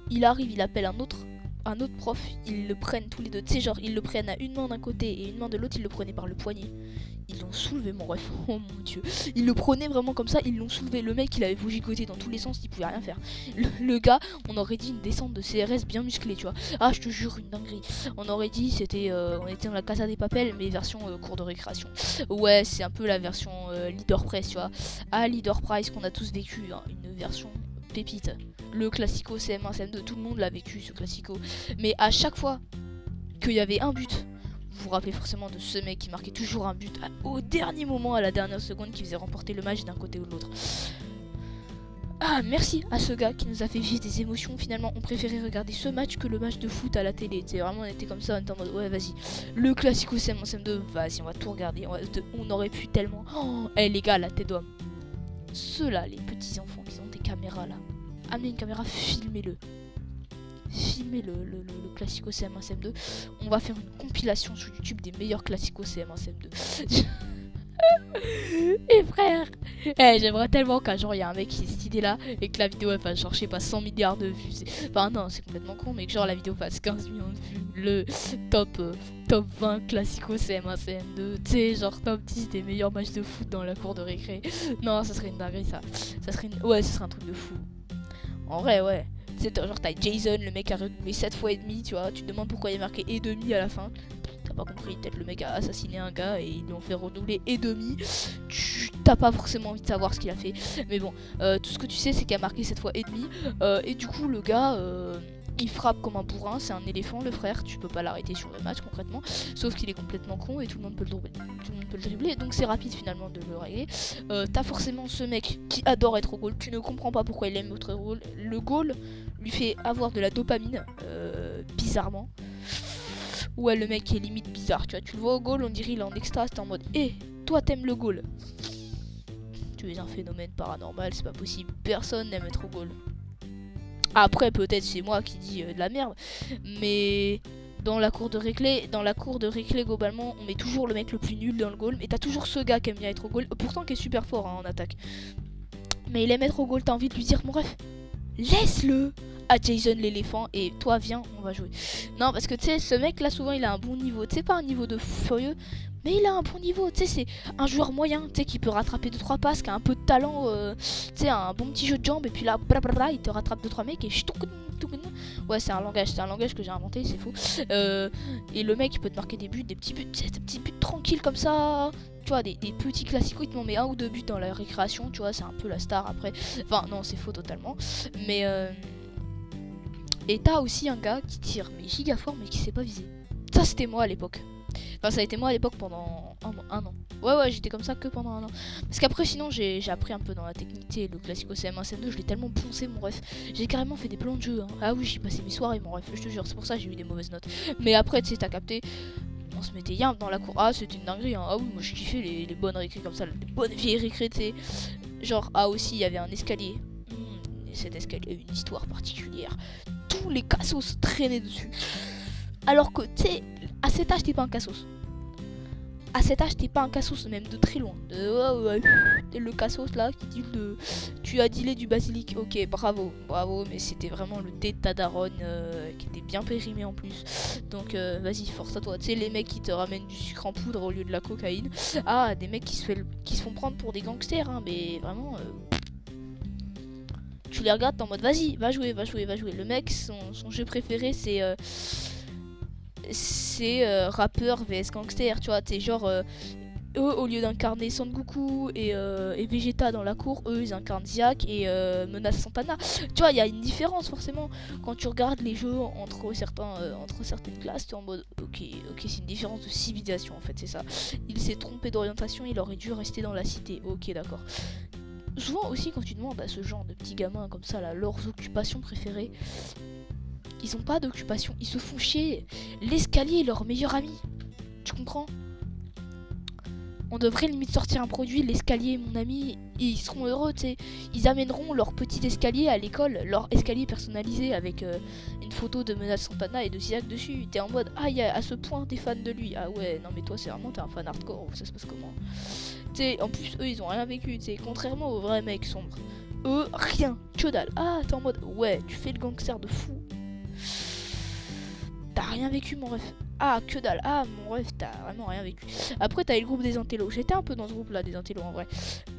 Il arrive, il appelle un autre prof, ils le prennent tous les deux, tu sais, genre ils le prennent à une main d'un côté et une main de l'autre, ils le prenaient par le poignet. Ils l'ont soulevé, mon ref, oh mon dieu. Ils le prenaient vraiment comme ça, ils l'ont soulevé. Le mec, il avait bougigoté dans tous les sens, il pouvait rien faire. Le gars, on aurait dit une descente de CRS bien musclée, tu vois. Ah, je te jure, une dinguerie. On aurait dit, on était dans la Casa des Papel, mais version cours de récréation. Ouais, c'est un peu la version Leader Price, tu vois. Ah, Leader Price qu'on a tous vécu, hein, une version pépite. Le classico CM1, CM2, tout le monde l'a vécu, ce classico. Mais à chaque fois qu'il y avait un but, vous vous rappelez forcément de ce mec qui marquait toujours un but au dernier moment, à la dernière seconde, qui faisait remporter le match d'un côté ou de l'autre. Ah, merci à ce gars qui nous a fait vivre des émotions. Finalement, on préférait regarder ce match que le match de foot à la télé. C'est vraiment, on était comme ça, on était en mode ouais, vas-y. Le classico CM1, CM2, vas-y, on va tout regarder. On aurait pu tellement. Oh, les gars, la tête d'homme. Ceux-là, les petits enfants qui ont des caméras là. Amenez une caméra, filmez-le. Filmez le classico CM1 CM2. On va faire une compilation sur YouTube des meilleurs classicos CM1 CM2. Et frère, j'aimerais tellement qu'un jour il y a un mec qui ait cette idée là et que la vidéo elle fasse genre je sais pas 100 milliards de vues. Enfin non, c'est complètement con, mais que genre la vidéo fasse 15 millions de vues. Le top 20 classico CM1 CM2, tu sais, genre top 10 des meilleurs matchs de foot dans la cour de récré. Non, ça serait une dinguerie ça. Ouais, ça serait un truc de fou. En vrai, ouais. Tu sais, genre t'as Jason, le mec a redoublé 7 fois et demi, tu vois. Tu te demandes pourquoi il est marqué et demi à la fin. T'as pas compris, peut-être le mec a assassiné un gars et ils lui ont fait redoubler et demi. T'as pas forcément envie de savoir ce qu'il a fait. Mais bon, tout ce que tu sais, c'est qu'il a marqué 7 fois et demi. Et du coup, le gars, il frappe comme un bourrin. C'est un éléphant, le frère. Tu peux pas l'arrêter sur le match concrètement. Sauf qu'il est complètement con et tout le monde peut le dribbler. Tout le monde peut le dribbler. Donc c'est rapide finalement de le régler. T'as forcément ce mec qui adore être au goal. Tu ne comprends pas pourquoi il aime être au goal. Le goal lui fait avoir de la dopamine, bizarrement. Ouais, le mec est limite bizarre, tu vois. Tu le vois au goal, on dirait il est en extase, t'es en mode toi t'aimes le goal. Tu es un phénomène paranormal, c'est pas possible. Personne n'aime être au goal. Après, peut-être c'est moi qui dis de la merde, mais dans la cour de récré, globalement, on met toujours le mec le plus nul dans le goal, mais t'as toujours ce gars qui aime bien être au goal, pourtant qui est super fort hein, en attaque. Mais il aime être au goal, t'as envie de lui dire, mon ref, laisse-le à Jason l'éléphant et toi viens, on va jouer. Non, parce que tu sais, ce mec là souvent il a un bon niveau, tu sais, pas un niveau de furieux, mais il a un bon niveau, tu sais, c'est un joueur moyen, tu sais, qui peut rattraper 2-3 passes, qui a un peu de talent, tu sais, un bon petit jeu de jambes, et puis là, blablabla, il te rattrape 2-3 mecs et ouais, c'est un langage que j'ai inventé, c'est fou. Et le mec il peut te marquer des buts, des petits buts tranquilles comme ça. Tu vois, des petits classicos, il te met 1 ou 2 buts dans la récréation, tu vois, c'est un peu la star après. Enfin, non, c'est faux totalement. Mais et t'as aussi un gars qui tire, mais giga fort, mais qui sait pas viser. Ça, c'était moi à l'époque. Enfin, ça a été moi à l'époque pendant un an. Ouais, j'étais comme ça que pendant un an. Parce qu'après, sinon, j'ai appris un peu dans la technique. Le classico CM1, CM2, je l'ai tellement poncé, mon ref. J'ai carrément fait des plans de jeu. Hein. Ah oui, j'y passais mes soirées, mon ref. Je te jure, c'est pour ça que j'ai eu des mauvaises notes. Mais après, tu sais, t'as capté. On se mettait yam dans la cour. Ah, c'était une dinguerie. Hein. Ah oui, moi, je kiffais les bonnes récré comme ça. Les bonnes vieilles récré, tu sais. Genre, aussi, il y avait un escalier. Et cet escalier a une histoire particulière. Tous les cassos traînaient dessus. Alors que, tu sais, à cet âge, t'es pas un cassos. À cet âge, t'es pas un cassos, même de très loin. T'es le cassos là qui dit tu as dealé du basilic. Ok, bravo, mais c'était vraiment le thé de ta daronne qui était bien périmé en plus. Donc, vas-y, force à toi. Tu sais, les mecs qui te ramènent du sucre en poudre au lieu de la cocaïne. Ah, des mecs qui se font prendre pour des gangsters, hein, mais vraiment. Tu les regardes, t'es en mode vas-y, va jouer. Le mec, son jeu préféré, c'est rappeur vs gangster, tu vois. C'est genre, eux, au lieu d'incarner Sangoku et Vegeta dans la cour, eux, ils incarnent Ziak et Menace Santana. Tu vois, il y a une différence, forcément. Quand tu regardes les jeux entre certaines classes, tu es en mode, ok, c'est une différence de civilisation, en fait, c'est ça. Il s'est trompé d'orientation, il aurait dû rester dans la cité. Ok, d'accord. Souvent aussi quand tu demandes à ce genre de petits gamins comme ça là, leurs occupations préférées, ils ont pas d'occupation, ils se font chier. L'escalier est leur meilleur ami. Tu comprends? On devrait limite sortir un produit, l'escalier, mon ami, et ils seront heureux, tu sais. Ils amèneront leur petit escalier à l'école, leur escalier personnalisé avec une photo de Menace Santana et de Ziak dessus. T'es en mode, ah, à ce point t'es fan de lui. Ah ouais, non mais toi c'est vraiment, t'es un fan hardcore, ça se passe comment? Tu sais, en plus, eux, ils ont rien vécu, tu sais, contrairement aux vrais mecs sombres. Eux, rien, que dalle. Ah, t'es en mode, ouais, tu fais le gangster de fou. T'as rien vécu, mon ref. Ah, que dalle. Ah, mon ref, t'as vraiment rien vécu. Après, t'as le groupe des intellos. J'étais un peu dans ce groupe-là, des intellos, en vrai.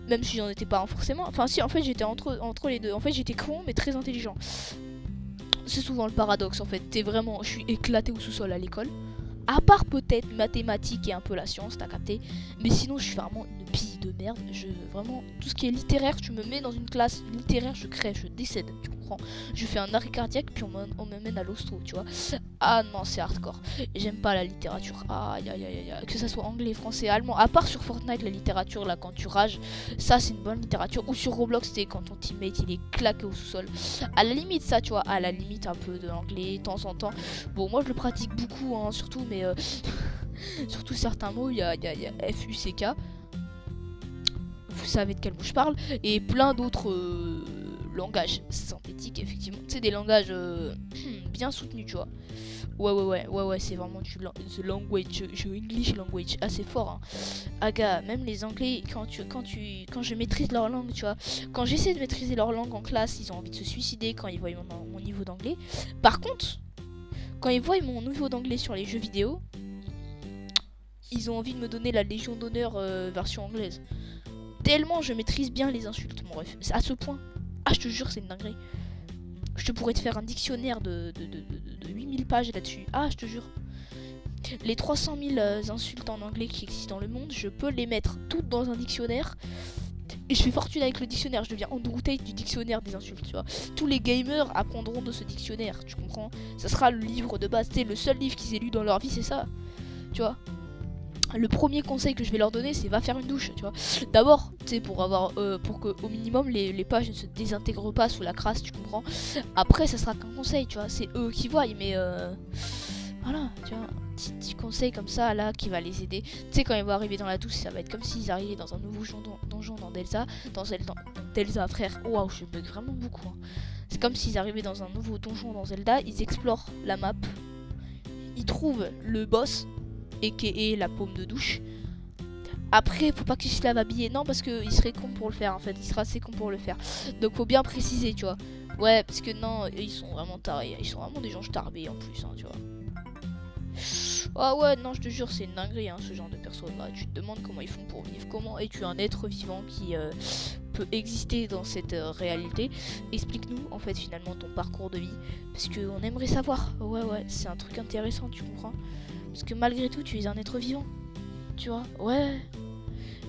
Même si j'en étais pas forcément. Enfin, si, en fait, j'étais entre les deux. En fait, j'étais con, mais très intelligent. C'est souvent le paradoxe, en fait. Je suis éclaté au sous-sol à l'école. À part peut-être mathématiques et un peu la science, t'as capté. Mais sinon, je suis vraiment une pie de merde. Vraiment, tout ce qui est littéraire, tu me mets dans une classe littéraire, je crève, je décède, tu comprends. Je fais un arrêt cardiaque, puis on me mène à l'hosto, tu vois. Ah non, c'est hardcore. J'aime pas la littérature. Aïe, aïe, aïe, aïe. Que ça soit anglais, français, allemand. À part sur Fortnite, la littérature, là, quand tu rages, ça, c'est une bonne littérature. Ou sur Roblox, c'est quand ton teammate, il est claqué au sous-sol. À la limite, ça, tu vois. À la limite, un peu d'anglais, de temps en temps. Bon, moi, je le pratique beaucoup, hein, surtout, mais surtout certains mots, il y a FUCK. Vous savez de quel mot je parle. Et plein d'autres langages synthétiques, effectivement. C'est des langages bien soutenus, tu vois. Ouais, c'est vraiment the language, English language, assez fort. Hein. Ah gars, même les Anglais, quand je maîtrise leur langue, tu vois. Quand j'essaie de maîtriser leur langue en classe, ils ont envie de se suicider quand ils voient mon niveau d'anglais. Par contre, quand ils voient mon niveau d'anglais sur les jeux vidéo, ils ont envie de me donner la Légion d'honneur version anglaise. Tellement je maîtrise bien les insultes, mon ref. À ce point. Ah, je te jure, c'est une dinguerie. Je te pourrais te faire un dictionnaire de 8000 pages là-dessus. Ah, je te jure. Les 300 000 insultes en anglais qui existent dans le monde, je peux les mettre toutes dans un dictionnaire. Et je fais fortune avec le dictionnaire. Je deviens Andrew Tate du dictionnaire des insultes, tu vois. Tous les gamers apprendront de ce dictionnaire, tu comprends. Ça sera le livre de base. C'est le seul livre qu'ils aient lu dans leur vie, c'est ça. Tu vois. Le premier conseil que je vais leur donner, c'est va faire une douche, tu vois. D'abord, tu sais, pour que au minimum les pages ne se désintègrent pas sous la crasse, tu comprends. Après, ça sera qu'un conseil, tu vois. C'est eux qui voient, mais voilà, tu vois, un petit conseil comme ça là qui va les aider. Tu sais, quand ils vont arriver dans la douche, ça va être comme s'ils arrivaient dans un nouveau donjon dans Delta, Delta, frère. Waouh, je bug vraiment beaucoup. Hein. C'est comme s'ils arrivaient dans un nouveau donjon dans Zelda, ils explorent la map, ils trouvent le boss. Et la paume de douche. Après, faut pas qu'il se lave habillé. Non, parce qu'il serait con pour le faire en fait. Il sera assez con pour le faire. Donc, faut bien préciser, tu vois. Ouais, parce que non, ils sont vraiment tarés. Ils sont vraiment des gens tarbés en plus, hein, tu vois. Ah ouais, non, je te jure, c'est une dinguerie, hein, ce genre de personnes là. Tu te demandes comment ils font pour vivre. Comment es-tu un être vivant qui peut exister dans cette réalité? Explique-nous, en fait, finalement, ton parcours de vie. Parce qu'on aimerait savoir. Ouais, c'est un truc intéressant, tu comprends? Parce que malgré tout, tu es un être vivant. Tu vois? Ouais.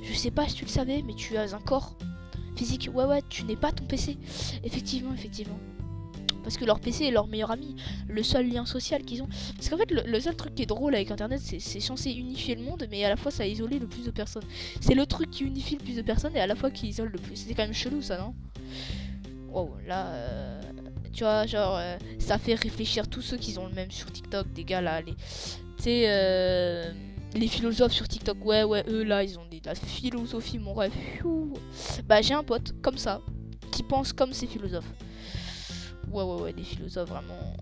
Je sais pas si tu le savais, mais tu as un corps physique. Ouais, tu n'es pas ton PC. Effectivement. Parce que leur PC est leur meilleur ami. Le seul lien social qu'ils ont. Parce qu'en fait, le seul truc qui est drôle avec Internet, c'est censé unifier le monde, mais à la fois, ça a isolé le plus de personnes. C'est le truc qui unifie le plus de personnes et à la fois qui isole le plus. C'est quand même chelou, ça, non? Wow, là... tu vois, genre, ça fait réfléchir tous ceux qui ont le même sur TikTok. Des gars, là, les philosophes sur TikTok, ouais, eux là, ils ont de la philosophie, mon rêve. Bah, j'ai un pote comme ça, qui pense comme ces philosophes. Ouais, des philosophes vraiment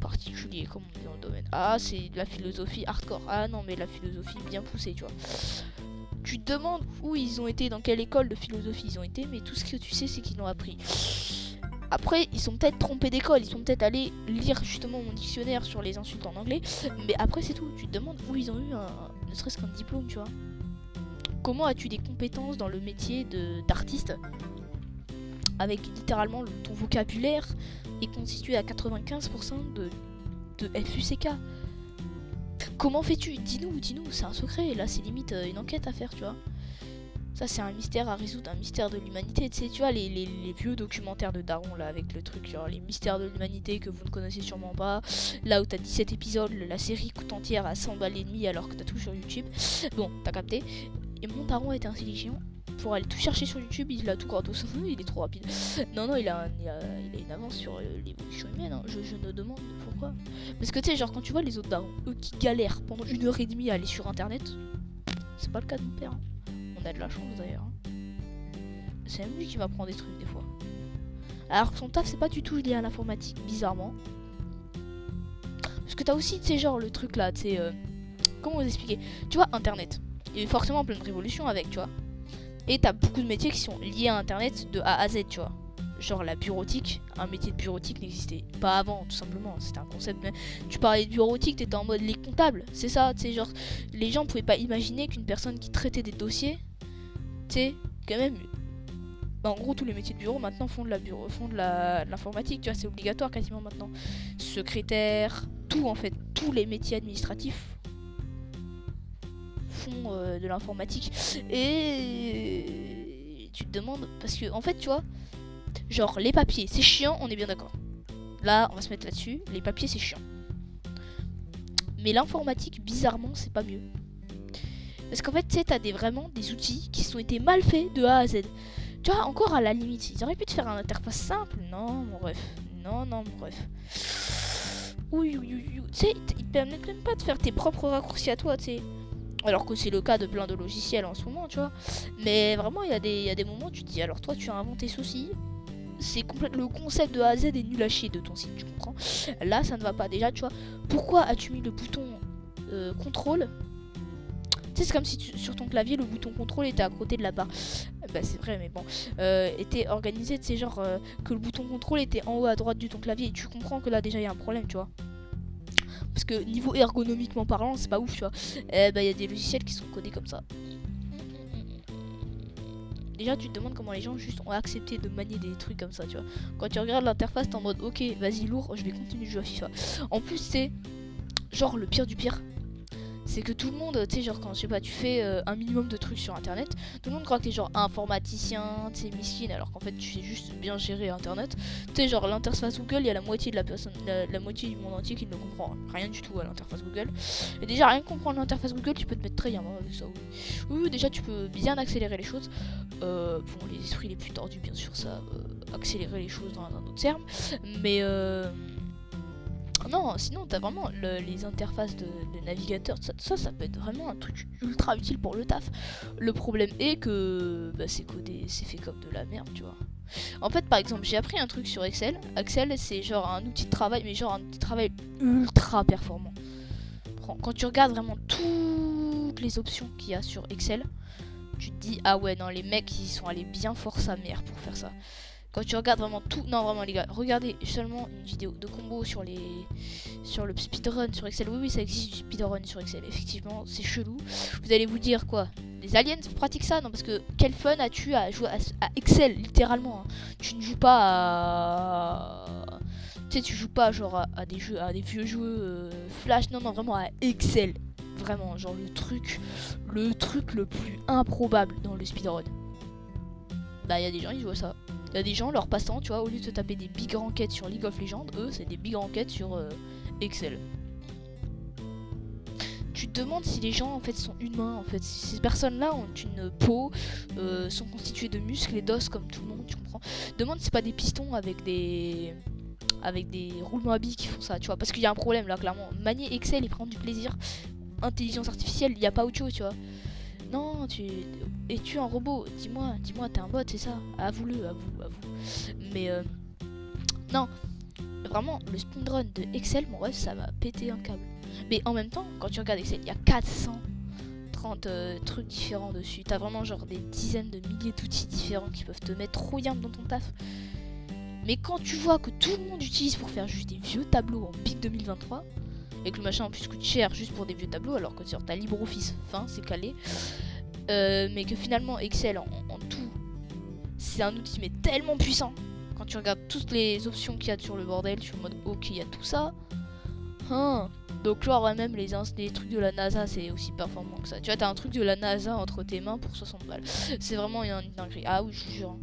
particuliers, comme on dit dans le domaine. Ah, c'est de la philosophie hardcore. Ah non, mais la philosophie bien poussée, tu vois. Tu te demandes où ils ont été, dans quelle école de philosophie ils ont été, mais tout ce que tu sais, c'est qu'ils l'ont appris. Après, ils sont peut-être trompés d'école, ils sont peut-être allés lire justement mon dictionnaire sur les insultes en anglais, mais après c'est tout. Tu te demandes où ils ont eu ne serait-ce qu'un diplôme, tu vois. Comment as-tu des compétences dans le métier d'artiste avec littéralement ton vocabulaire est constitué à 95% de FUCK. Comment fais-tu? Dis-nous, c'est un secret. Là, c'est limite une enquête à faire, tu vois. Ça, c'est un mystère à résoudre, un mystère de l'humanité. Tu sais, tu vois, les vieux documentaires de Daron, là, avec le truc, genre les mystères de l'humanité que vous ne connaissez sûrement pas. Là où t'as 17 épisodes, la série coûte entière à 100 balles et demie alors que t'as tout sur YouTube. Bon, t'as capté. Et mon Daron était intelligent. Pour aller tout chercher sur YouTube, il a tout gratos. Il est trop rapide. Non, il a une avance sur l'évolution humaine. Hein. Je me demande pourquoi. Parce que tu sais, genre, quand tu vois les autres darons, eux qui galèrent pendant 1h30 à aller sur internet, c'est pas le cas de mon père. Hein. T'as de la chance d'ailleurs. Hein. C'est même lui qui m'apprend des trucs des fois. Alors que son taf c'est pas du tout lié à l'informatique, bizarrement. Parce que t'as aussi, tu sais, genre le truc là, tu sais, comment vous expliquer? Tu vois, Internet. Il y a eu forcément plein de révolutions avec, tu vois. Et t'as beaucoup de métiers qui sont liés à Internet de A à Z, tu vois. Genre la bureautique, un métier de bureautique n'existait pas avant, tout simplement. C'était un concept. Tu parlais de bureautique, t'étais en mode les comptables, c'est ça, tu sais, genre les gens pouvaient pas imaginer qu'une personne qui traitait des dossiers, tu sais, quand même. En gros, tous les métiers de bureau maintenant font de l'informatique, tu vois, c'est obligatoire quasiment maintenant. Secrétaire, tout en fait, tous les métiers administratifs font de l'informatique. Et tu te demandes, parce que en fait, tu vois, genre les papiers, c'est chiant, on est bien d'accord. Là, on va se mettre là-dessus, les papiers, c'est chiant. Mais l'informatique, bizarrement, c'est pas mieux. Parce qu'en fait, tu sais, t'as vraiment des outils qui ont été mal faits de A à Z. Tu vois, encore à la limite, ils auraient pu te faire une interface simple. Non, mon ref. Non, mon ref. Oui. Tu sais, ils te permettent même pas de faire tes propres raccourcis à toi, tu sais. Alors que c'est le cas de plein de logiciels en ce moment, tu vois. Mais vraiment, il y a des moments où tu te dis, alors toi, tu as inventé ceci. C'est complètement le concept de A à Z est nul à chier de ton site, tu comprends. Là, ça ne va pas. Déjà, tu vois, pourquoi as-tu mis le bouton contrôle? Tu sais, c'est comme si sur ton clavier, le bouton contrôle était à côté de la barre. Bah, c'est vrai, mais bon. Était organisé, tu sais, genre que le bouton contrôle était en haut à droite de ton clavier. Et tu comprends que là, déjà, il y a un problème, tu vois. Parce que niveau ergonomiquement parlant, c'est pas ouf, tu vois. Bah, il y a des logiciels qui sont codés comme ça. Déjà, tu te demandes comment les gens juste ont accepté de manier des trucs comme ça, tu vois. Quand tu regardes l'interface, t'es en mode, ok, vas-y, lourd, je vais continuer de jouer à FIFA. En plus, c'est genre le pire du pire. C'est que tout le monde, tu sais, genre quand, je sais pas, tu fais un minimum de trucs sur Internet, tout le monde croit que t'es genre informaticien, tu sais, miskin, alors qu'en fait, tu sais juste bien gérer Internet. Tu sais, genre l'interface Google, il y a la moitié de la personne, la moitié du monde entier qui ne comprend rien du tout à l'interface Google. Et déjà, rien que comprendre l'interface Google, tu peux te mettre très bien avec ça, oui. Oui, déjà, tu peux bien accélérer les choses. Pour les esprits les plus tordus, bien sûr, ça, accélérer les choses dans un autre terme. Mais non, sinon t'as vraiment les interfaces de navigateur, ça peut être vraiment un truc ultra utile pour le taf. Le problème est que bah, c'est codé, c'est fait comme de la merde, tu vois. En fait, par exemple, j'ai appris un truc sur Excel. Excel, c'est genre un outil de travail, mais genre un outil de travail ultra performant. Quand tu regardes vraiment toutes les options qu'il y a sur Excel, tu te dis, ah ouais, non, les mecs, ils sont allés bien fort sa mère pour faire ça. Quand tu regardes vraiment tout, non vraiment les gars, regardez seulement une vidéo de combo sur le speedrun sur Excel. Oui, ça existe du speedrun sur Excel, effectivement, c'est chelou. Vous allez vous dire quoi? Les aliens pratiquent ça? Non, parce que quel fun as-tu à jouer à Excel, littéralement, hein. Tu ne joues pas à... Tu sais, tu joues pas genre à des jeux, à des vieux jeux Flash, non, vraiment à Excel. Vraiment, genre le truc le plus improbable dans le speedrun. Bah, il y a des gens, ils jouent à ça. Il y a des gens, leur passe-temps, tu vois, au lieu de se taper des big enquêtes sur League of Legends, eux, c'est des big enquêtes sur Excel. Tu te demandes si les gens, en fait, sont humains, en fait. Si ces personnes-là ont une peau, sont constituées de muscles et d'os comme tout le monde, tu comprends. Demande si c'est pas des pistons avec des roulements à billes qui font ça, tu vois. Parce qu'il y a un problème, là, clairement. Manier Excel et prendre du plaisir, intelligence artificielle, il n'y a pas autre chose, tu vois. Non, es-tu un robot? Dis-moi, t'es un bot, c'est ça? Avoue-le, avoue. Mais non, vraiment, le speedrun de Excel, mon ref, ça m'a pété un câble. Mais en même temps, quand tu regardes Excel, il y a 430 trucs différents dessus. T'as vraiment genre des dizaines de milliers d'outils différents qui peuvent te mettre trop bien dans ton taf. Mais quand tu vois que tout le monde utilise pour faire juste des vieux tableaux en Big 2023, et que le machin en plus coûte cher juste pour des vieux tableaux, alors que sur ta LibreOffice, c'est calé. Mais que finalement Excel en tout, c'est un outil mais tellement puissant. Quand tu regardes toutes les options qu'il y a sur le bordel, tu es en mode ok, il y a tout ça. Donc genre même les trucs de la NASA, c'est aussi performant que ça. Tu vois, t'as un truc de la NASA entre tes mains pour 60 balles. C'est vraiment une dinguerie. Ah oui, je vous jure.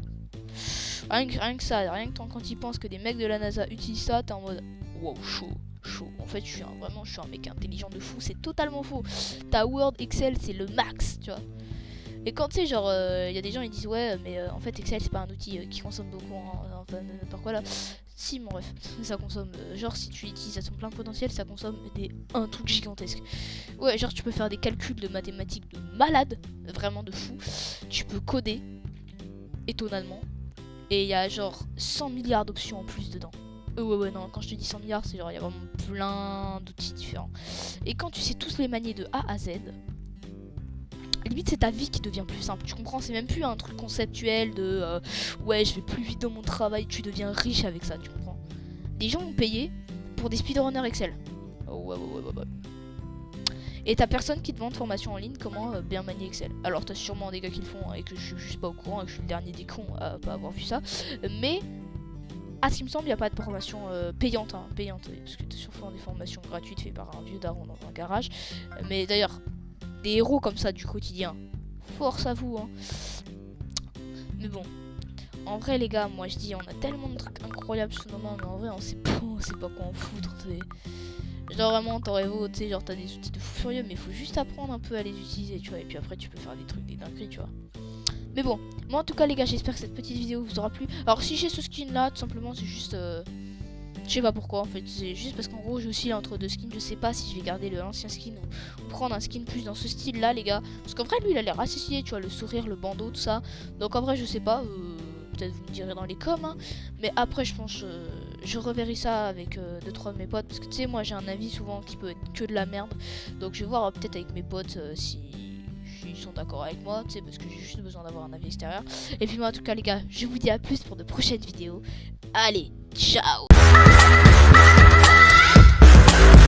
Rien que ça, rien que quand ils pensent que des mecs de la NASA utilisent ça, t'es en mode wow, chaud. En fait, je suis un mec intelligent de fou, c'est totalement faux. Ta Word, Excel, c'est le max, tu vois. Et quand tu sais, genre, il y a des gens ils disent ouais, mais en fait Excel c'est pas un outil qui consomme beaucoup, hein, enfin n'importe quoi là. Si, mon ref, ça consomme, genre si tu l'utilises à son plein potentiel, ça consomme un truc gigantesque. Ouais, genre tu peux faire des calculs de mathématiques de malade, vraiment de fou. Tu peux coder, étonnamment. Et il y a genre 100 milliards d'options en plus dedans. Ouais, non, quand je te dis 100 milliards, c'est genre il y a vraiment plein d'outils différents. Et quand tu sais tous les manier de A à Z, limite c'est ta vie qui devient plus simple, tu comprends, c'est même plus un truc conceptuel de ouais je vais plus vite dans mon travail, tu deviens riche avec ça, tu comprends. Les gens ont payé pour des speedrunners Excel. Ouais. Et t'as personne qui te vend de formation en ligne comment bien manier Excel. Alors t'as sûrement des gars qui le font et que je suis juste pas au courant et que je suis le dernier des cons à pas avoir vu ça. Mais à ce qui me semble, il n'y a pas de formation payante, parce que t'as sûrement des formations gratuites faites par un vieux daron dans un garage. Mais d'ailleurs, des héros comme ça du quotidien, force à vous, hein. Mais bon, en vrai les gars, moi je dis, on a tellement de trucs incroyables ce moment, mais en vrai on sait pas quoi en foutre, t'sais. Genre vraiment, t'aurais beau, tu sais, genre t'as des outils de fou furieux, mais il faut juste apprendre un peu à les utiliser, tu vois, et puis après tu peux faire des trucs, des dingueries, tu vois. Mais bon, moi en tout cas les gars, j'espère que cette petite vidéo vous aura plu. Alors si j'ai ce skin là, tout simplement c'est juste... je sais pas pourquoi en fait, c'est juste parce qu'en gros j'oscille entre deux skins, je sais pas si je vais garder l'ancien skin ou prendre un skin plus dans ce style là les gars. Parce qu'en vrai lui il a l'air assez stylé, tu vois, le sourire, le bandeau, tout ça. Donc en vrai je sais pas, peut-être vous me direz dans les coms, hein. Mais après je pense, je reverrai ça avec 2-3 de mes potes. Parce que tu sais moi j'ai un avis souvent qui peut être que de la merde. Donc je vais voir peut-être avec mes potes si... ils sont d'accord avec moi, tu sais, parce que j'ai juste besoin d'avoir un avis extérieur. Et puis moi en tout cas les gars, je vous dis à plus pour de prochaines vidéos. Allez, ciao.